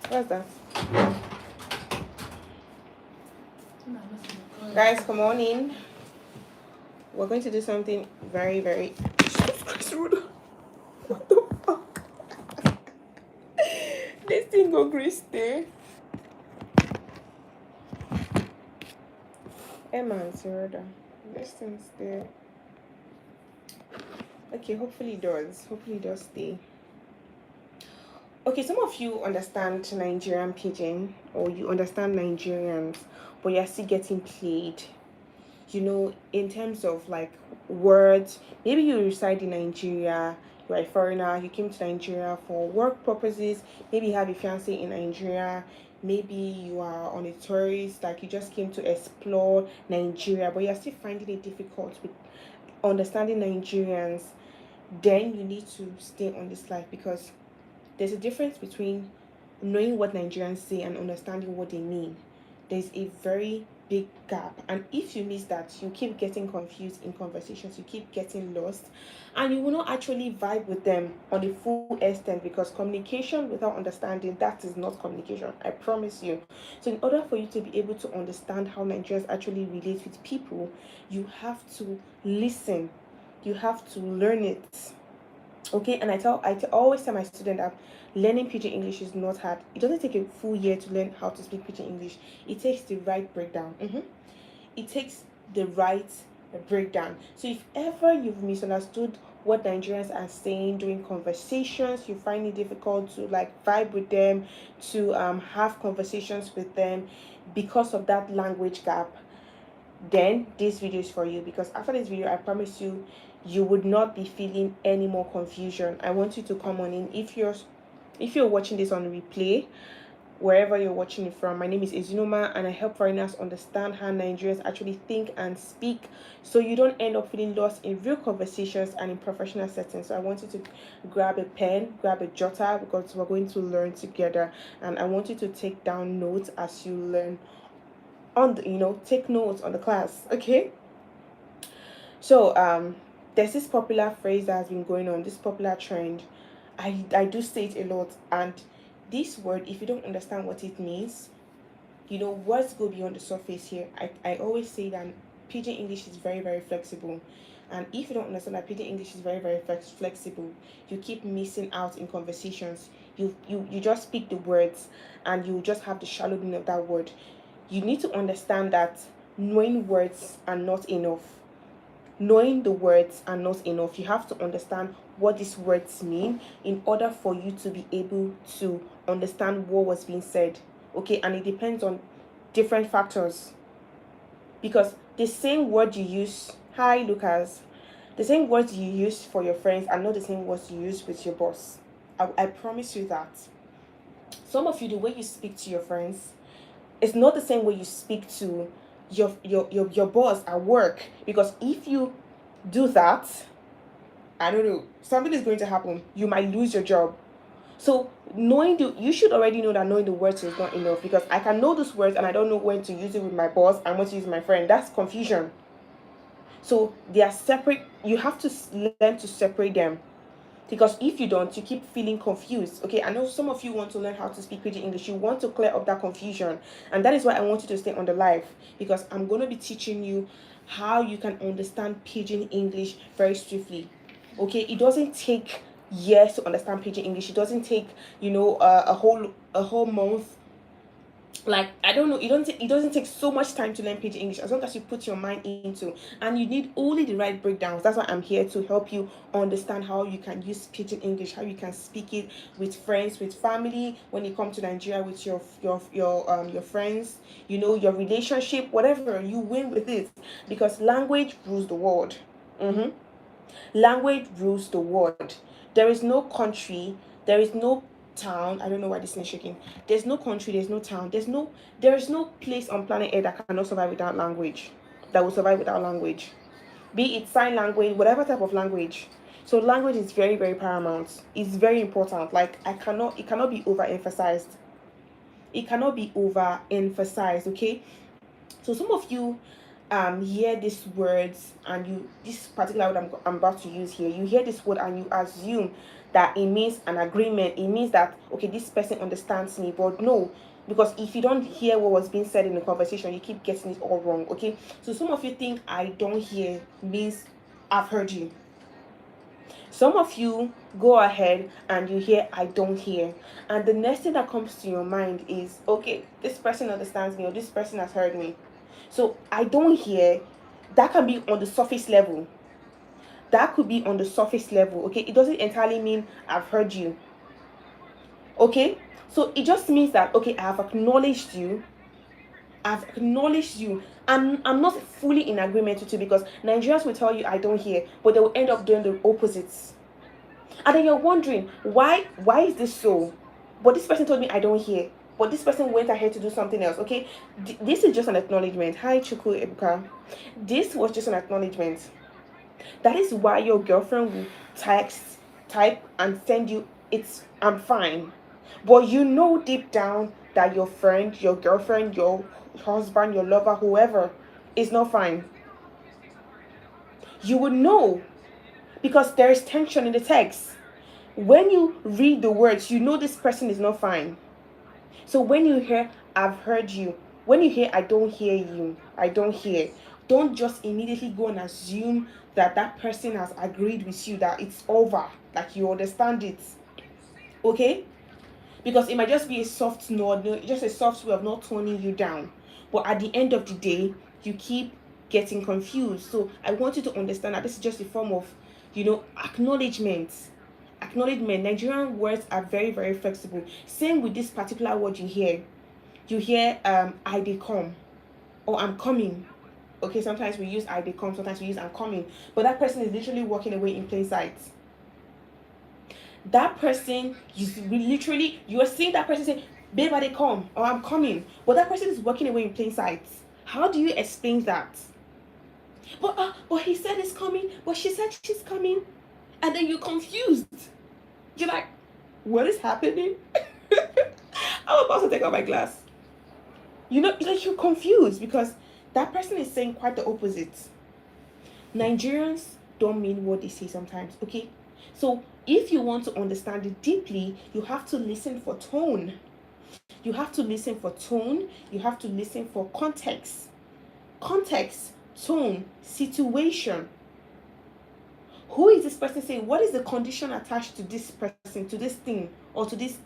What's that? Guys, come on in. We're going to do something very, very... What the fuck? This thing go grease there. Emma and Sarada. This thing's there. Okay, hopefully it does. Hopefully it does stay. Okay, some of you understand Nigerian Pidgin, or you understand Nigerians, but you're still getting played. You know, in terms of like words, maybe you reside in Nigeria, you're a foreigner, you came to Nigeria for work purposes, maybe you have a fiance in Nigeria, maybe you are on a tourist, like you just came to explore Nigeria, but you're still finding it difficult with understanding Nigerians. Then you need to stay on this life, because there's a difference between knowing what Nigerians say and understanding what they mean. There's a very big gap, and if you miss that, you keep getting confused in conversations, you keep getting lost, and you will not actually vibe with them on the full extent, because communication without understanding, that is not communication, I promise you. So in order for you to be able to understand how Nigerians actually relate with people, you have to listen, you have to learn it. Okay, and I always tell my student that learning Pidgin English is not hard. It doesn't take a full year to learn how to speak Pidgin English. It takes the right breakdown. It takes the right breakdown. So if ever you've misunderstood what Nigerians are saying during conversations, you find it difficult to like vibe with them, to have conversations with them because of that language gap, then this video is for you, because after this video, I promise you, you would not be feeling any more confusion. I want you to come on in. If you're watching this on replay, wherever you're watching it from, my name is Ezinoma, and I help foreigners understand how Nigerians actually think and speak, so you don't end up feeling lost in real conversations and in professional settings. So I want you to grab a pen, grab a jotter, because we're going to learn together, and I want you to take down notes as you learn on the, take notes on the class. Okay, so there's this popular phrase that has been going on, this popular trend. I do say it a lot, and this word, if you don't understand what it means, words go beyond the surface here. I always say that Pidgin English is very, very flexible, and if you don't understand that Pidgin English is very, very flexible, you keep missing out in conversations. You just speak the words, and you just have the shallow meaning of that word. You need to understand that knowing words are not enough. Knowing the words are not enough. You have to understand what these words mean in order for you to be able to understand what was being said. Okay, and it depends on different factors, because the same word you use, hi Lucas, the same words you use for your friends are not the same words you use with your boss. I promise you that. Some of you, the way you speak to your friends, it's not the same way you speak to your boss at work, because if you do that, I don't know, something is going to happen. You might lose your job. So you should already know that knowing the words is not enough, because I can know those words and I don't know when to use it with my boss and when to use it with my friend. That's confusion. So they are separate. You have to learn to separate them, because if you don't, you keep feeling confused. Okay, I know some of you want to learn how to speak Pidgin English. You want to clear up that confusion, and that is why I want you to stay on the live, because I'm going to be teaching you how you can understand Pidgin English very swiftly. Okay, it doesn't take years to understand Pidgin English. It doesn't take a whole month. Like, I don't know, it doesn't take so much time to learn Pidgin English, as long as you put your mind into, and you need only the right breakdowns. That's why I'm here to help you understand how you can use Pidgin English, how you can speak it with friends, with family, when you come to Nigeria with your friends, your relationship, whatever. You win with it, because language rules the world. Language rules the world. There is no country, there is no town. I don't know why this thing is shaking. There's no country, there's no town, there is no place on planet Earth that cannot survive without language. That will survive without language. Be it sign language, whatever type of language. So language is very, very paramount. It's very important. Like, it cannot be overemphasized. It cannot be overemphasized, okay? So some of you hear these words, and this particular word I'm about to use here, you hear this word and you assume that it means an agreement. It means that, okay, this person understands me. But no, because if you don't hear what was being said in the conversation, you keep getting it all wrong. Okay, so some of you think I don't hear means I've heard you. Some of you go ahead and you hear I don't hear, and the next thing that comes to your mind is, okay, this person understands me, or this person has heard me. So I don't hear, that can be on the surface level. That could be on the surface level. Okay, it doesn't entirely mean I've heard you. Okay, so it just means that, okay, I have acknowledged you. I've acknowledged you. I'm not fully in agreement with you, because Nigerians will tell you I don't hear, but they will end up doing the opposites. And then you're wondering, why is this so? But this person told me I don't hear. But this person went ahead to do something else. Okay, this is just an acknowledgement. Hi, Chuku Ebuka. This was just an acknowledgement. That is why your girlfriend will type, and send you, it's I'm fine. But you know deep down that your friend, your girlfriend, your husband, your lover, whoever, is not fine. You would know, because there is tension in the text. When you read the words, you know this person is not fine. So when you hear I've heard you, when you hear I don't hear you, I don't hear, don't just immediately go and assume that that person has agreed with you, that it's over, like you understand it. Okay? Because it might just be a soft nod, just a soft way of not toning you down. But at the end of the day, you keep getting confused. So I want you to understand that this is just a form of, acknowledgement. Nigerian words are very, very flexible. Same with this particular word you hear. You hear I dey come, or I'm coming. Okay, sometimes we use I dey come, sometimes we use I'm coming. But that person is literally walking away in plain sight. That person, you are seeing that person say, babe, I dey come, or I'm coming. But that person is walking away in plain sight. How do you explain that? But he said he's coming, but she said she's coming. And then you're confused. You're like, what is happening? I'm about to take out my glass. Like you're confused, because that person is saying quite the opposite. Nigerians don't mean what they say sometimes, okay? So if you want to understand it deeply, you have to listen for tone. You have to listen for tone. You have to listen for context. Context, tone, situation. Who is this person saying? What is the condition attached to this person, to this thing, or to this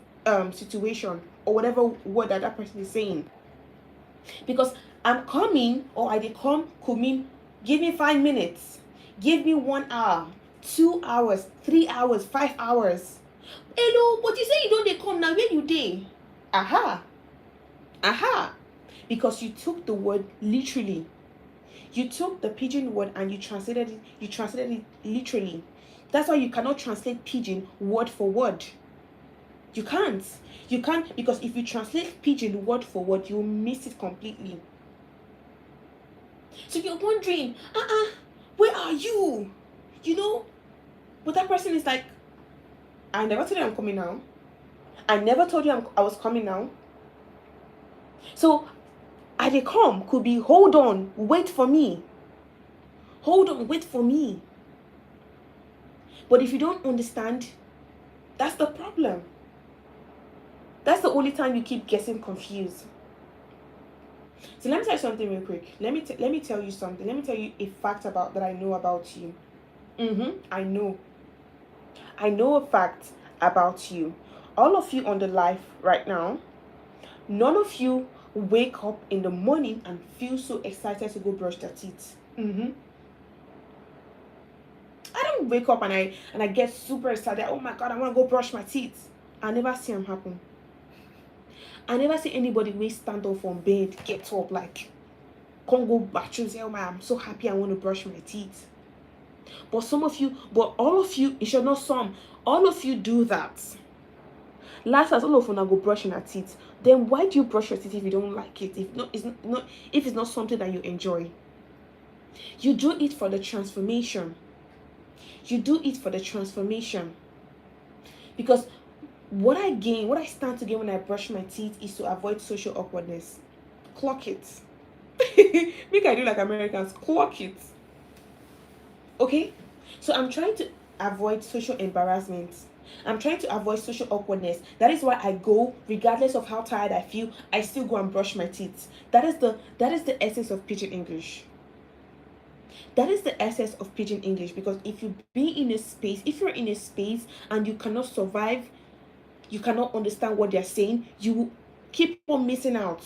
situation, or whatever word that person is saying? Because I'm coming, or I did come, could mean give me 5 minutes, give me 1 hour, 2 hours, 3 hours, 5 hours. Hello, but you say you don't dey come now, where you dey? Aha. Because you took the word literally. You took the pidgin word and you translated it literally. That's why you cannot translate pidgin word for word. You can't, because if you translate pidgin word for word, you'll miss it completely. So you're wondering, where are you? But that person is like, I never told you I'm coming now. I never told you I was coming now. So I dey come could be hold on, wait for me. Hold on, wait for me. But if you don't understand, that's the problem. That's the only time you keep getting confused. So let me tell you something real quick. Let me tell you something. Let me tell you a fact that I know about you. I know a fact about you. All of you on the live right now, none of you wake up in the morning and feel so excited to go brush their teeth. I don't wake up and I get super excited. Oh my God, I want to go brush my teeth. I never see them happen. I never see anybody wey stand up from bed, get up, like, can't go bathroom, say, oh my, I'm so happy I want to brush my teeth. But all of you, it should not some, all of you do that. Last as all of you go brushing your teeth, then why do you brush your teeth if you don't like it? If it's not something that you enjoy. You do it for the transformation. Because what I stand to gain when I brush my teeth is to avoid social awkwardness. Clock it. Make I do like Americans, clock it. Okay? So I'm trying to avoid social embarrassment. I'm trying to avoid social awkwardness. That is why I go, regardless of how tired I feel, I still go and brush my teeth. That is the essence of Pidgin English. That is the essence of Pidgin English, because if you're in a space and you cannot survive, you cannot understand what they're saying, you will keep on missing out.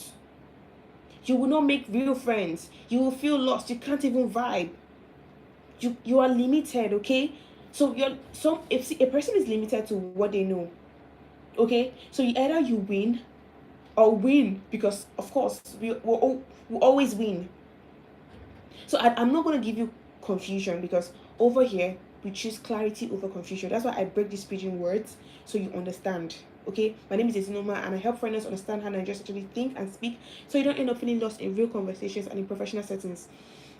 You will not make real friends. You will feel lost. You can't even vibe. You are limited, okay? So if a person is limited to what they know, okay? So either you win or win, because of course we always win. So I'm not going to give you confusion, because over here we choose clarity over confusion. That's why I break these Pidgin words so you understand. Okay, my name is Ezinoma, and I help foreigners understand how Nigerians actually think and speak, so you don't end up feeling lost in real conversations and in professional settings.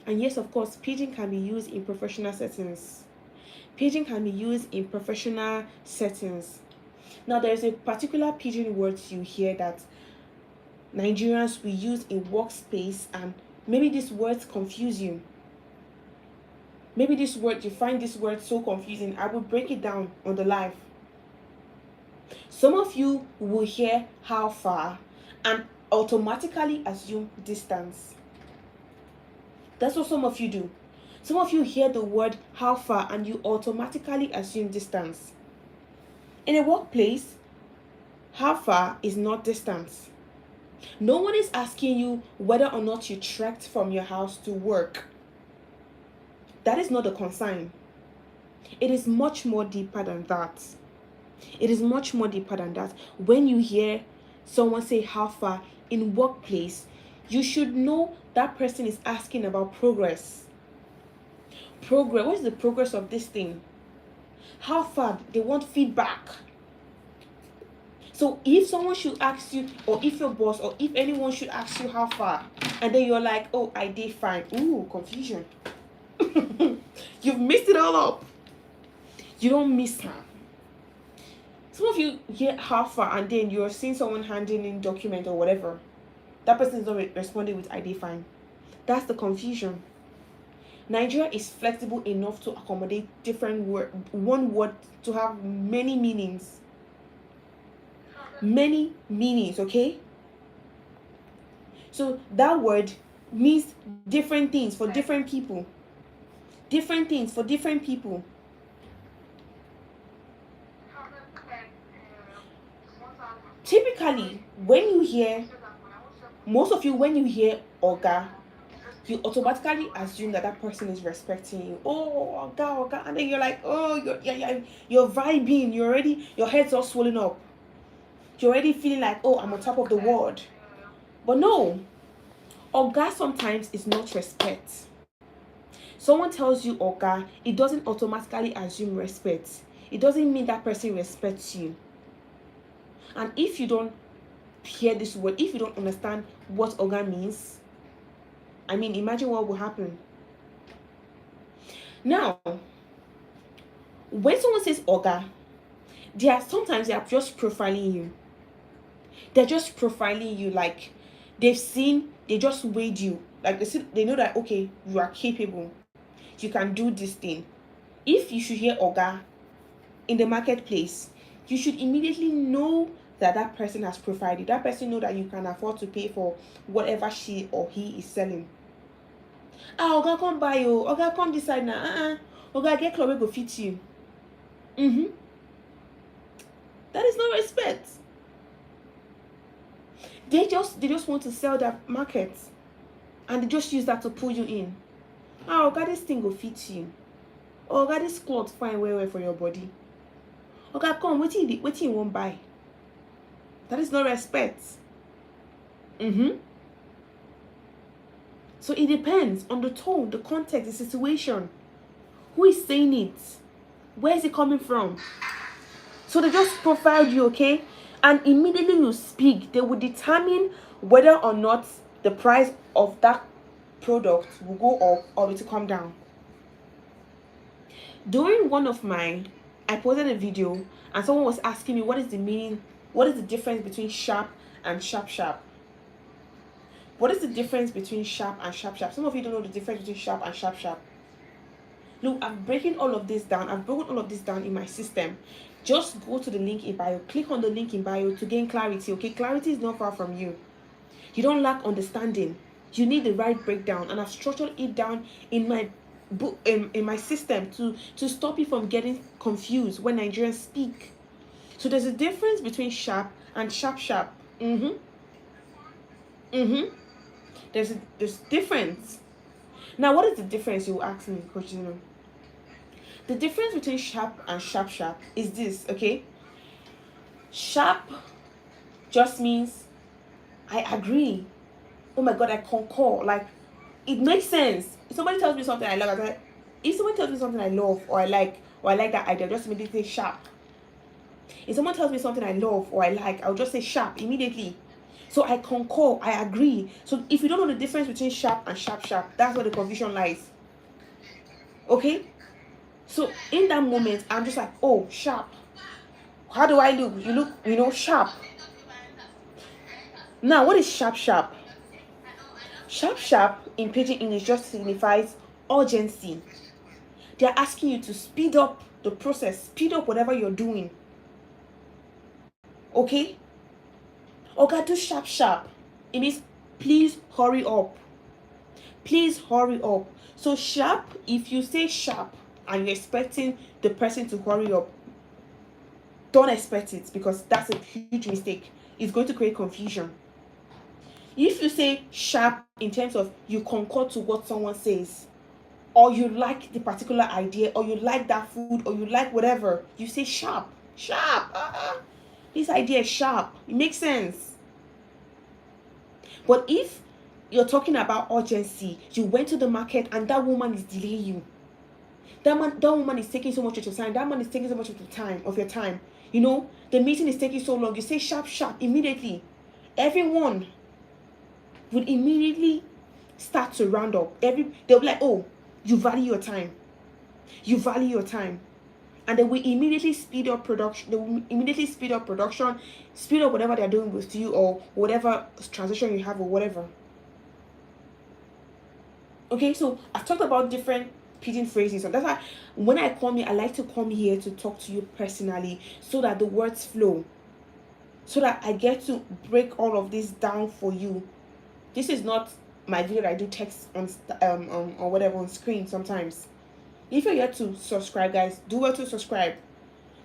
And yes, of course, Pidgin can be used in professional settings. Pidgin can be used in professional settings. Now, there is a particular Pidgin word you hear that Nigerians will use in workspace, and maybe these words confuse you. Maybe you find this word so confusing. I will break it down on the live. Some of you will hear how far and automatically assume distance. That's what some of you do. Some of you hear the word how far and you automatically assume distance. In a workplace, how far is not distance. No one is asking you whether or not you trekked from your house to work. That is not the concern. It is much more deeper than that. It is much more deeper than that. When you hear someone say how far in workplace, you should know that person is asking about progress. Progress. What is the progress of this thing? How far? They want feedback. So if someone should ask you, or if your boss, or if anyone should ask you how far, and then you're like, oh, I did fine. Ooh, confusion. You've messed it all up. You don't miss her. Some of you hear how far, and then you're seeing someone handing in document or whatever. That person is not responding with ID fine. That's the confusion. Nigeria is flexible enough to accommodate different one word to have many meanings. Many meanings, okay? So that word means different things for different people. Different things for different people. Typically, when you hear Oga, you automatically assume that person is respecting you. Oh, Oga, and then you're like, oh, you're vibing. Your head's all swollen up. You're already feeling like, oh, I'm on top of the world. But no, Oga sometimes is not respect. Someone tells you Oga, it doesn't automatically assume respect. It doesn't mean that person respects you. And if you don't hear this word, if you don't understand what Oga means, I mean, imagine what will happen. Now, when someone says Oga, they are just profiling you. They're just profiling you, like they just weighed you. Like they know that, okay, you are capable. You can do this thing. If you should hear Oga in the marketplace, you should immediately know that person has profiled you. That person know that you can afford to pay for whatever she or he is selling. Oga, come buy you. Oga, come decide now. Oga, get club go fit you. That is no respect. They just want to sell their market, and they just use that to pull you in. Oga, this thing go fit you. Oga, this cloth fine well for your body. Oga, come, what you won't buy? That is no respect. So it depends on the tone, the context, the situation. Who is saying it? Where is it coming from? So they just profiled you, okay? And immediately you speak, they will determine whether or not the price of that product will go up or it will come down. During I posted a video and someone was asking me what is the difference between sharp and sharp. What is the difference between sharp and sharp? Some of you don't know the difference between sharp and sharp. Look, I'm breaking all of this down. I've broken all of this down in my system. Just go to the link in bio. Click on the link in bio to gain clarity. Okay, clarity is not far from you. You don't lack understanding. You need the right breakdown, and I've structured it down in my book, in my system to stop you from getting confused when Nigerians speak. So there's a difference between sharp and sharp sharp. There's difference. Now, what is the difference? You will ask me, Coach. The difference between sharp and sharp sharp is this. Okay, sharp just means I agree. Oh my God, I concur. Like, it makes sense. If somebody tells me something I love, if someone tells me something I love or I like that idea, just immediately say sharp. If someone tells me something I love or I like, I'll just say sharp immediately. So I concur, I agree. So if you don't know the difference between sharp and sharp sharp, that's where the confusion lies. Okay? So in that moment, I'm just like, oh, sharp. How do I look? You look, sharp. Now, what is sharp sharp? Sharp sharp in Pidgin English just signifies urgency. They're asking you to speed up the process, speed up whatever you're doing. Okay? Okay, do sharp sharp. It means please hurry up. Please hurry up. So sharp, if you say sharp and you're expecting the person to hurry up, don't expect it, because that's a huge mistake. It's going to create confusion. If you say sharp in terms of you concur to what someone says, or you like the particular idea, or you like that food, or you like whatever, you say sharp. Sharp. This idea is sharp. It makes sense. But if you're talking about urgency, you went to the market and that woman is delaying you. That woman is taking so much of your time. That man is taking so much of your time. The meeting is taking so long. You say sharp, sharp immediately. Everyone would immediately start to round up. They'll be like, oh, you value your time. You value your time. And they will immediately speed up production. They will immediately speed up production, speed up whatever they're doing with you, or whatever transition you have, or whatever. Okay, so I've talked about different pidgin phrases, and that's why when I come here, I like to come here to talk to you personally, so that the words flow, so that I get to break all of this down for you. This is not my video that I do text on or whatever on screen sometimes. If you're here to subscribe, guys, do well to subscribe,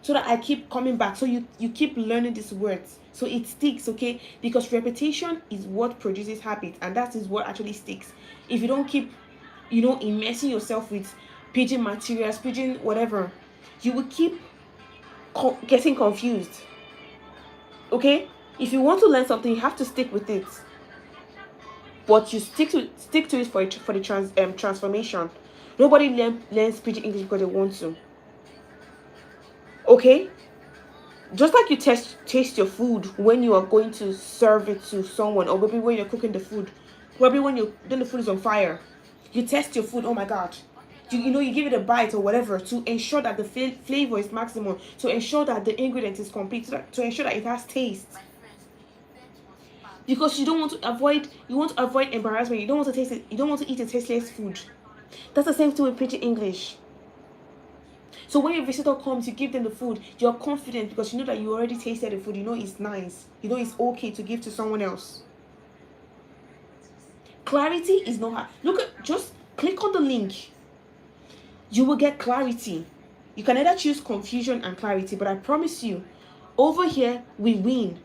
so that I keep coming back, so you keep learning these words, so it sticks. Okay, because repetition is what produces habit, and that is what actually sticks. If you don't keep immersing yourself with pidgin materials, pidgin whatever, you will keep getting confused. Okay, if you want to learn something, you have to stick with it, but you stick to it for the transformation. Nobody learns pidgin English because they want to. Okay, just like you taste your food when you are going to serve it to someone, or maybe when you're cooking the food, maybe when the food is on fire, you test your food. Oh my God, you give it a bite or whatever, to ensure that the flavor is maximum, to ensure that the ingredient is complete, to ensure that it has taste. Because you want to avoid embarrassment. You don't want to taste it. You don't want to eat a tasteless food. That's the same thing with Pidgin English. So when your visitor comes, you give them the food, you're confident because you know that you already tasted the food. You know it's nice. You know it's okay to give to someone else. Clarity is not hard. Just click on the link. You will get clarity. You can either choose confusion and clarity, but I promise you, over here, we win.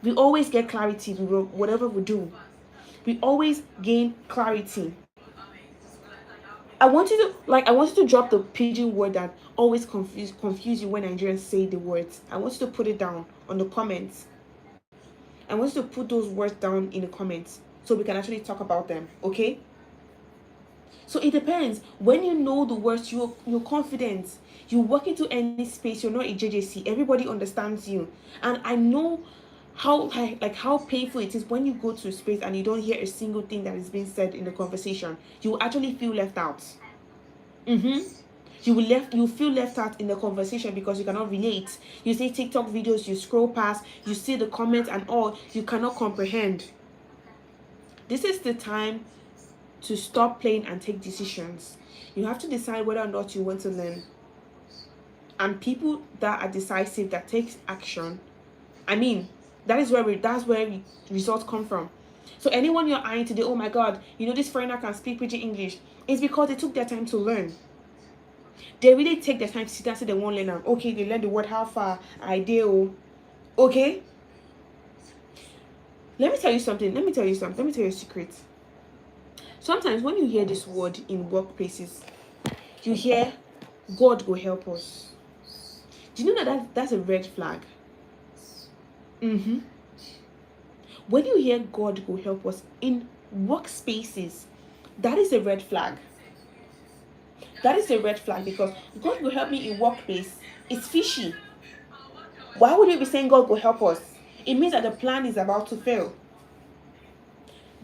We always get clarity whatever we do. We always gain clarity. I want you to drop the pidgin word that always confuse you when Nigerians say the words. I want you to put it down on the comments. I want you to put those words down in the comments so we can actually talk about them, okay? So it depends. When you know the words, you're confident. You walk into any space, you're not a JJC. Everybody understands you. And I know how painful it is when you go to a space and you don't hear a single thing that is being said in the conversation. You will actually feel left out. You feel left out in the conversation because you cannot relate. You see TikTok videos, you scroll past, you see the comments and all, you cannot comprehend. This is the time to stop playing and take decisions. You have to decide whether or not you want to learn. And people that are decisive, that takes action, I mean, that's where results come from. So anyone you're eyeing today, oh my God, this foreigner can speak Pidgin English, it's because they took their time to learn. They really take their time to sit down, say they won't learn them. Okay, they learn the word how far, ideal. Okay? Let me tell you something. Let me tell you a secret. Sometimes when you hear this word in workplaces, you hear God will help us. Do you know that's a red flag? Mm-hmm. When you hear God will help us in workspaces, that is a red flag. That is a red flag, because God will help me in workplace. It's fishy. Why would you be saying God will help us? It means that the plan is about to fail.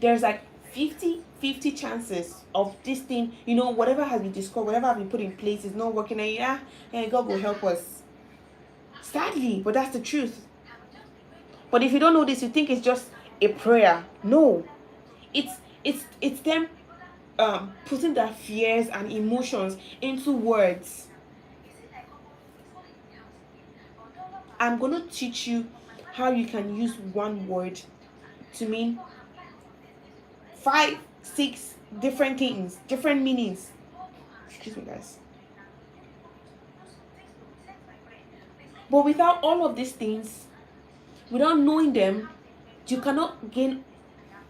There's like 50-50 chances of this thing, whatever has been discovered, whatever has been put in place is not working, and God will help us. Sadly, but that's the truth. But if you don't know this, you think it's just a prayer. No. It's them putting their fears and emotions into words. I'm going to teach you how you can use one word to mean 5-6 different things, different meanings. Excuse me, guys. But without all of these things, without knowing them, you cannot gain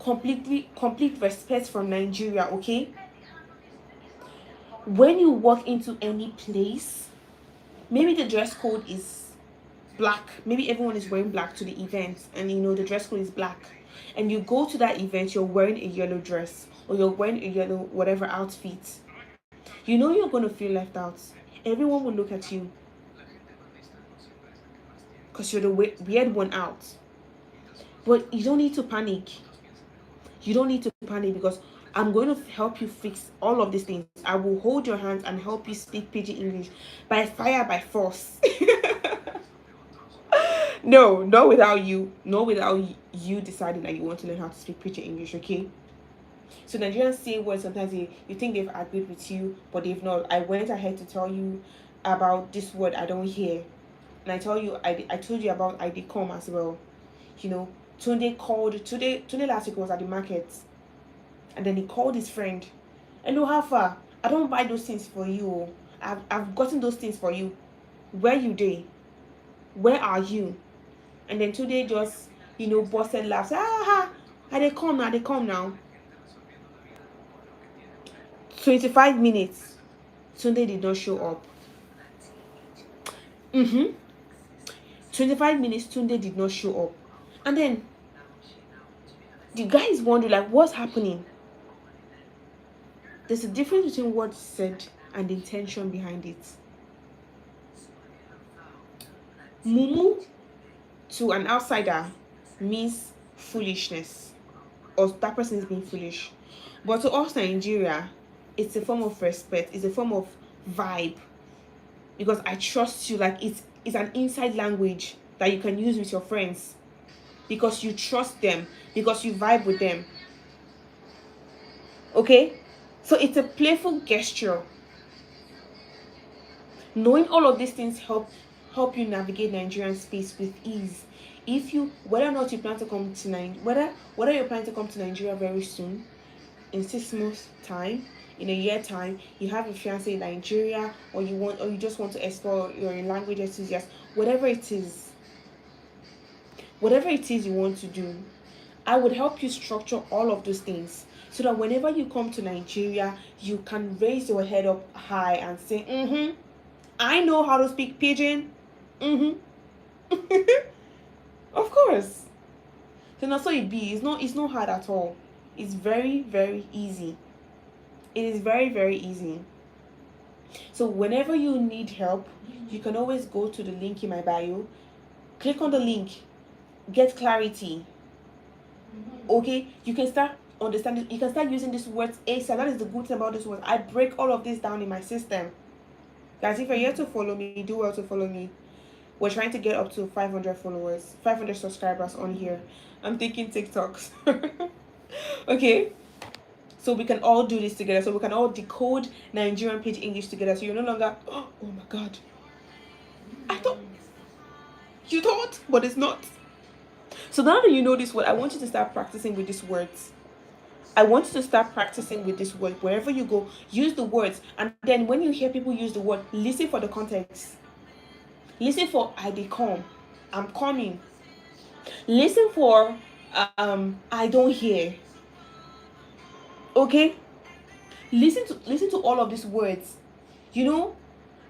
complete respect from Nigeria, okay? When you walk into any place, maybe the dress code is black. Maybe everyone is wearing black to the event, and the dress code is black. And you go to that event, you're wearing a yellow dress, or you're wearing a yellow whatever outfit. You're going to feel left out. Everyone will look at you because you're the weird one out. But you don't need to panic. You don't need to panic, because I'm going to help you fix all of these things. I will hold your hands and help you speak Pidgin English by fire, by force. No, not without you. Not without you deciding that you want to learn how to speak Pidgin English, okay? So Nigerians say words sometimes you think they've agreed with you, but they've not. I went ahead to tell you about this word I don't hear. And I told you about I did come as well. Tunde last week was at the market, and then he called his friend. Hello, how far? I don't buy those things for you. I've gotten those things for you. Where you dey? Where are you? And then Tunde just busted laughs. I they come now. 25 minutes. Tunde did not show up. 25 minutes, Tunde did not show up. And then the guy is wondering, like, what's happening? There's a difference between what's said and the intention behind it. Mumu to an outsider means foolishness, or that person is being foolish. But to us Nigeria, it's a form of respect, it's a form of vibe, because I trust you. Like, it's an inside language that you can use with your friends, because you trust them, because you vibe with them. Okay? So it's a playful gesture. Knowing all of these things help you navigate Nigerian space with ease. Whether or not you plan to come to whether you're planning to come to Nigeria very soon, in 6 months time, in a year time, you have a fiance in Nigeria, or you just want to explore, you're a language enthusiast, whatever it is you want to do, I would help you structure all of those things, so that whenever you come to Nigeria, you can raise your head up high and say, I know how to speak Pidgin. Of course. So that's how it be. It's not hard at all. It's very, very easy. It is very, very easy. So whenever you need help, you can always go to the link in my bio. Click on the link. Get clarity. Okay? You can start understanding. You can start using these words ASAP. That is the good thing about this word. I break all of this down in my system. Guys, if you're here to follow me, do well to follow me. We're trying to get up to 500 followers, 500 subscribers on here. I'm taking TikToks. Okay? So we can all do this together. So we can all decode Nigerian Pidgin English together. So you're no longer, oh my God, I thought you thought, but it's not. So now that you know this word, I want you to start practicing with these words. I want you to start practicing with this word. Wherever you go, use the words. And then when you hear people use the word, listen for the context. Listen for I dey come. I'm coming. Listen for I don't hear. Okay? Listen to all of these words. You know,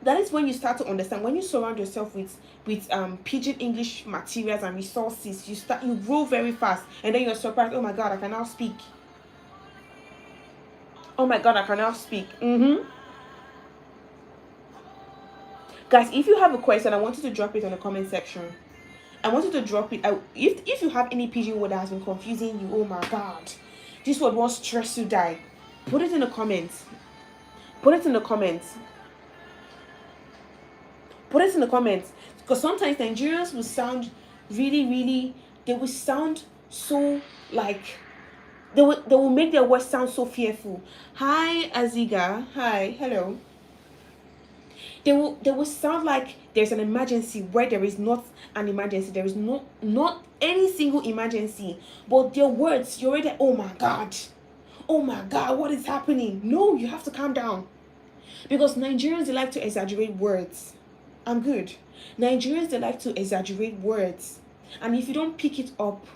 that is when you start to understand. When you surround yourself with pidgin English materials and resources, you grow very fast, and then you're surprised. Oh my god, I can now speak. Oh my god, I can now speak. Guys, if you have a question, I want you to drop it on the comment section. I want you to drop it. If you have any pidgin word that has been confusing you, oh my god, this word won't stress you die. Put it in the comments. Put it in the comments. Put it in the comments. Because sometimes Nigerians will sound really, they will sound so like they will make their words sound so fearful. Hi Aziga. Hi, hello. They will sound like there's an emergency where there is not an emergency. There is not any single emergency. But their words, you're already, oh my god. Oh my god, what is happening? No, you have to calm down. Because Nigerians, they like to exaggerate words. I'm good. Nigerians, they like to exaggerate words. And if you don't pick it up,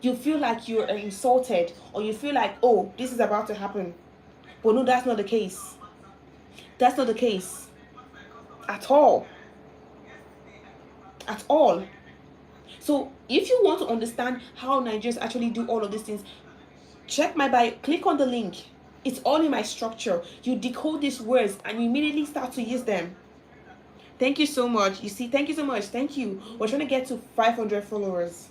you feel like you're insulted, or you feel like, oh, this is about to happen. But no, that's not the case. That's not the case. At all. At all. So if you want to understand how Nigerians actually do all of these things, check my bio, click on the link. It's all in my structure. You decode these words and you immediately start to use them. Thank you so much. You see, thank you so much. Thank you. We're trying to get to 500 followers.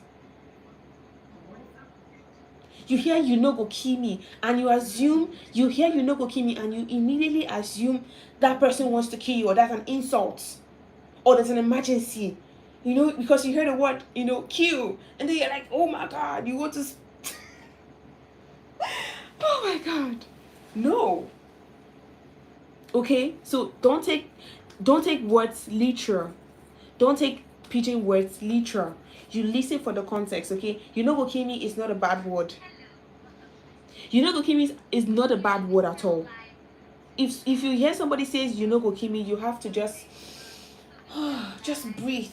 You hear you no go kill me, and you assume, you hear you no go kill me, and you immediately assume that person wants to kill you, or that's an insult, or there's an emergency, you know, because you heard the word, you know, kill, and then you're like, oh my god, you want to oh my god, no. Okay, so don't take words literal. Don't take pidgin words literal. You listen for the context. Okay, you know, go kill me is not a bad word. You know, go kill me is not a bad word at all. If you hear somebody says you know, go kill me, you have to just breathe.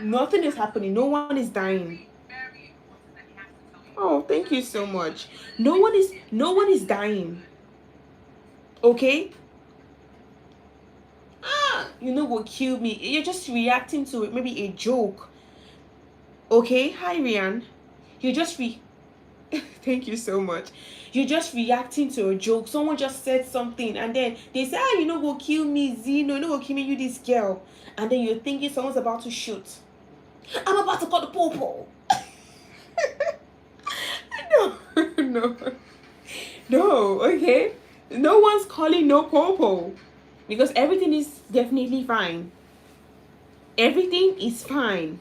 Nothing is happening. No one is dying. Oh, thank you so much. No one is dying. Okay? You know, go kill me. You're just reacting to it, maybe a joke. Okay? Hi, Rian. You're just thank you so much. You're just reacting to a joke. Someone just said something, and then they say, you know, go kill me, Zeno. You know, go kill me, you this girl. And then you're thinking someone's about to shoot. I'm about to call the popo. No, okay? No one's calling no popo. Because everything is definitely fine. Everything is fine.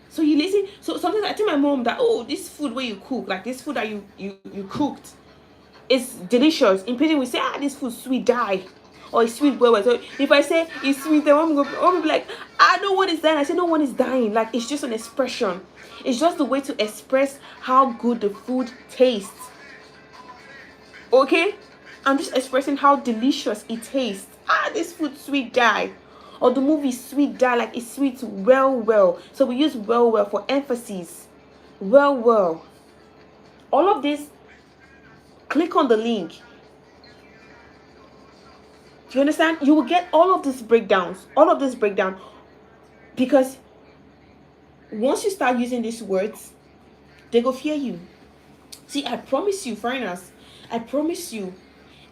So you listen. So sometimes I tell my mom that, oh, this food where you cook, like this food that you cooked, is delicious. In Pidgin we say, this food sweet die, or it's sweet well. So if I say it's sweet, then mom will be like, no one is dying. I say no one is dying. Like, it's just an expression. It's just the way to express how good the food tastes. Okay, I'm just expressing how delicious it tastes. This food sweet die. Or the movie sweet die, like it's sweet well. So we use well for emphasis. Well. All of this, click on the link. Do you understand? You will get all of these breakdowns. All of this breakdown. Because once you start using these words, they go fear you. See, I promise you, foreigners, I promise you,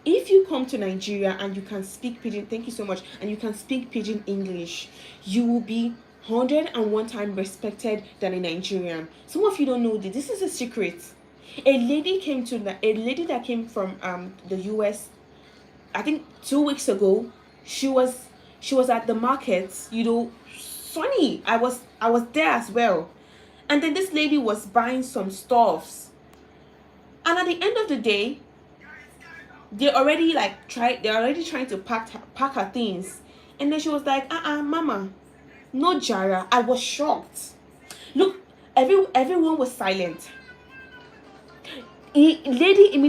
if you come to Nigeria and you can speak Pidgin, thank you so much, and you can speak Pidgin English, you will be 101 times respected than a Nigerian. Some of you don't know this. This is a secret. A lady that came from the US, I think 2 weeks ago. She was at the market, you know, sunny. I was there as well. And then this lady was buying some stuffs. And at the end of the day, they're already trying to pack her things. And then she was like, mama, No Jara. I was shocked. Look, everyone was silent. Lady